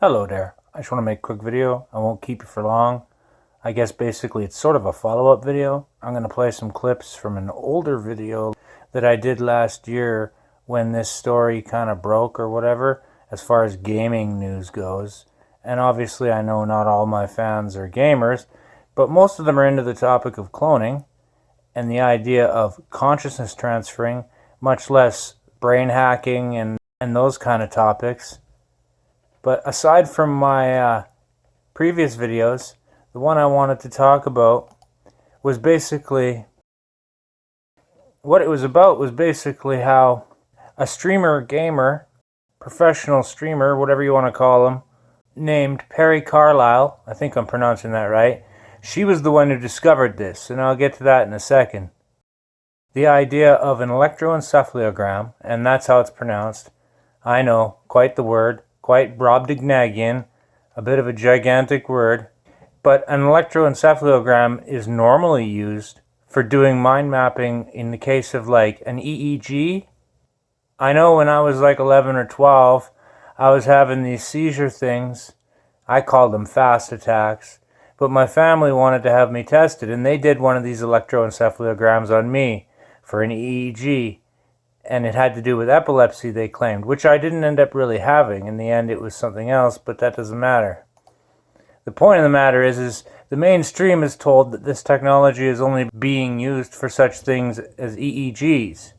Hello there. I just want to make a quick video. I won't keep you for long. I guess basically it's sort of a follow-up video. I'm going to play some clips from an older video that I did last year when this story kind of broke or whatever, as far as gaming news goes. And obviously I know not all my fans are gamers, but most of them are into the topic of cloning and the idea of consciousness transferring, much less brain hacking and those kind of topics. But aside from my previous videos, the one I wanted to talk about was basically, what it was about was basically how a streamer, gamer, professional streamer, whatever you want to call him, named Perry Carlisle, I think I'm pronouncing that right, she was the one who discovered this, and I'll get to that in a second. The idea of an electroencephalogram, and that's how it's pronounced. I know, quite the word. Quite Brobdingnagian, a bit of a gigantic word, but an electroencephalogram is normally used for doing mind mapping in the case of like an EEG. I know when I was like 11 or 12, I was having these seizure things. I called them fast attacks, but my family wanted to have me tested, and they did one of these electroencephalograms on me for an EEG. And it had to do with epilepsy, they claimed, which I didn't end up really having. In the end, it was something else, but that doesn't matter. The point of the matter is the mainstream is told that this technology is only being used for such things as EEGs.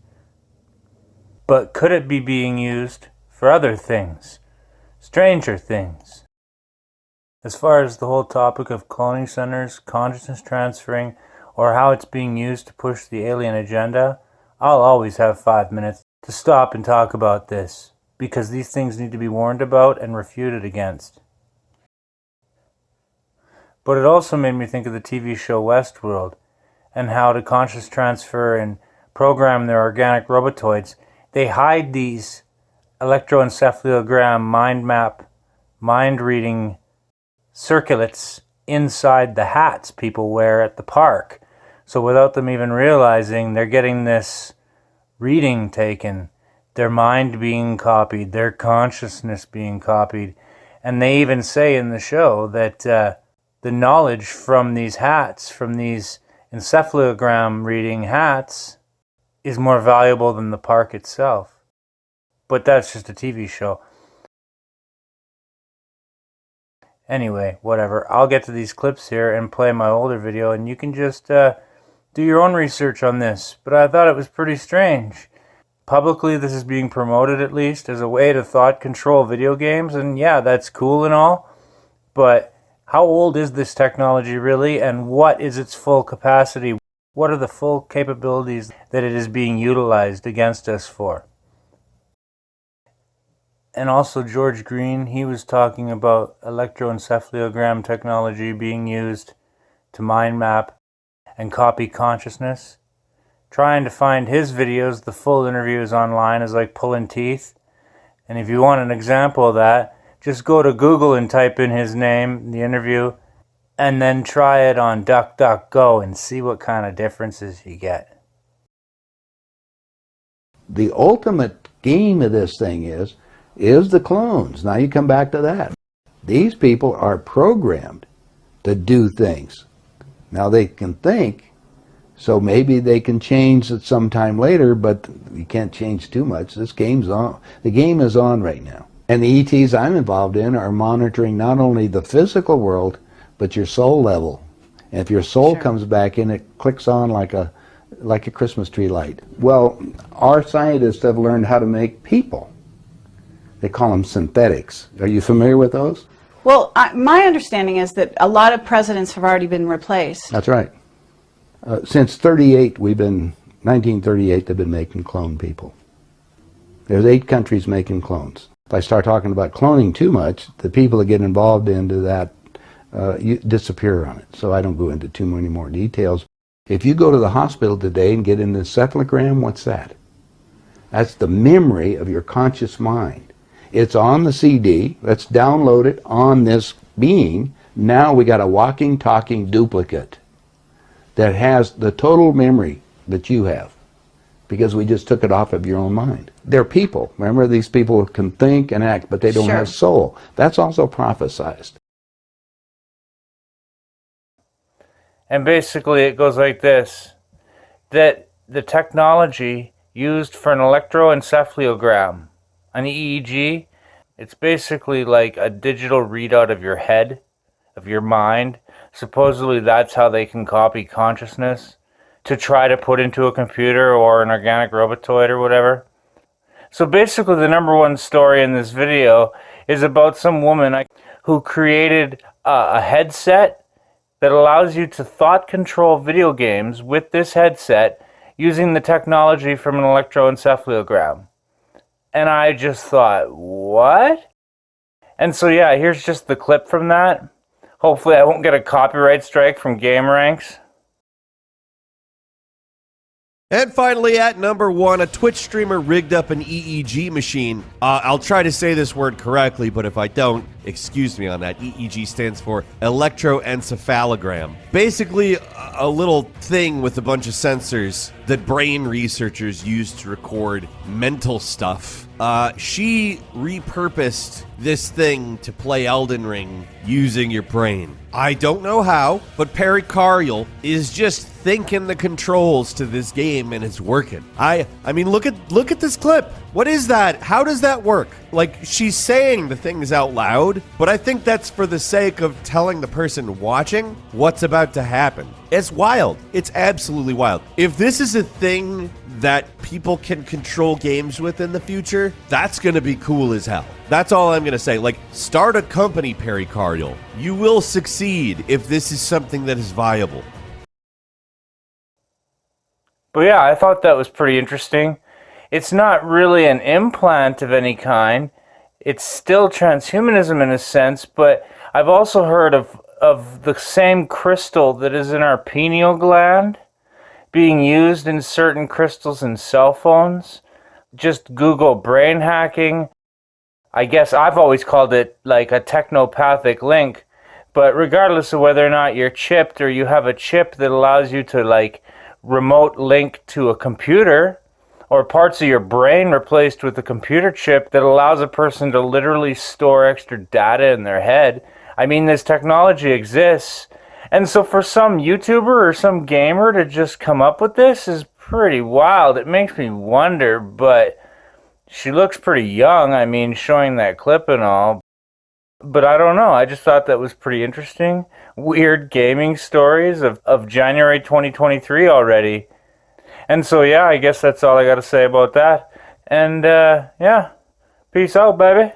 But could it be being used for other things? Stranger things. As far as the whole topic of cloning centers, consciousness transferring, or how it's being used to push the alien agenda, I'll always have 5 minutes to stop and talk about this, because these things need to be warned about and refuted against. But it also made me think of the TV show Westworld, and how to conscious transfer and program their organic robotoids. They hide these electroencephalogram mind map, mind reading circulates inside the hats people wear at the park. So without them even realizing, they're getting this reading taken, their mind being copied, their consciousness being copied. And they even say in the show that the knowledge from these hats, from these encephalogram reading hats, is more valuable than the park itself. But that's just a TV show. Anyway, whatever. I'll get to these clips here and play my older video, and you can just do your own research on this. But I thought it was pretty strange. Publicly, this is being promoted, at least, as a way to thought control video games, and yeah, that's cool and all. But how old is this technology really, and what is its full capacity? What are the full capabilities that it is being utilized against us for? And also George Green, he was talking about electroencephalogram technology being used to mind map and copy consciousness. Trying to find his videos, the full interview is online, is like pulling teeth. And if you want an example of that, just go to Google and type in his name, the interview, and then try it on DuckDuckGo and see what kind of differences you get. The ultimate game of this thing is the clones. Now you come back to that. These people are programmed to do things. Now they can think, so maybe they can change it sometime later, but you can't change too much. This game's on. The game is on right now. And the ETs I'm involved in are monitoring not only the physical world, but your soul level. And if your soul comes back in, it clicks on like a Christmas tree light. Well, our scientists have learned how to make people. They call them synthetics. Are you familiar with those? Well, my understanding is that a lot of presidents have already been replaced. That's right. Since 1938, they've been making clone people. There's 8 countries making clones. If I start talking about cloning too much, the people that get involved into that disappear on it. So I don't go into too many more details. If you go to the hospital today and get an encephalogram, what's that? That's the memory of your conscious mind. It's on the CD. Let's download it on this being. Now we got a walking, talking duplicate that has the total memory that you have. because we just took it off of your own mind. They're people. Remember, these people can think and act, but they don't Sure. have soul. That's also prophesized. And basically it goes like this, that the technology used for an electroencephalogram, an EEG, it's basically like a digital readout of your head, of your mind. Supposedly that's how they can copy consciousness to try to put into a computer or an organic robotoid or whatever. So basically the number one story in this video is about some woman who created a headset that allows you to thought control video games with this headset using the technology from an electroencephalogram. And I just thought, what? And so yeah, here's just the clip from that. Hopefully I won't get a copyright strike from GameRanks. And finally, at number 1, a Twitch streamer rigged up an EEG machine. I'll try to say this word correctly, but if I don't, excuse me on that. EEG stands for Electroencephalogram. Basically, a little thing with a bunch of sensors that brain researchers use to record mental stuff. She repurposed this thing to play Elden Ring using your brain. I don't know how, but Pericardial is just thinking the controls to this game and it's working. I mean, look at this clip. What is that? How does that work? Like, she's saying the things out loud, but I think that's for the sake of telling the person watching what's about to happen. It's wild. It's absolutely wild. If this is a thing that people can control games with in the future, that's going to be cool as hell. That's all I'm going to say. Like, start a company, Pericardial. You will succeed if this is something that is viable. But yeah, I thought that was pretty interesting. It's not really an implant of any kind. It's still transhumanism in a sense, but I've also heard of the same crystal that is in our pineal gland being used in certain crystals in cell phones. Just Google brain hacking. I guess I've always called it like a technopathic link, but regardless of whether or not you're chipped or you have a chip that allows you to like remote link to a computer, or parts of your brain replaced with a computer chip that allows a person to literally store extra data in their head. I mean, this technology exists. And so for some YouTuber or some gamer to just come up with this is pretty wild. It makes me wonder, but she looks pretty young, I mean, showing that clip and all. But I don't know, I just thought that was pretty interesting. Weird gaming stories of January 2023 already. And so yeah, I guess that's all I got to say about that. And yeah, peace out, baby.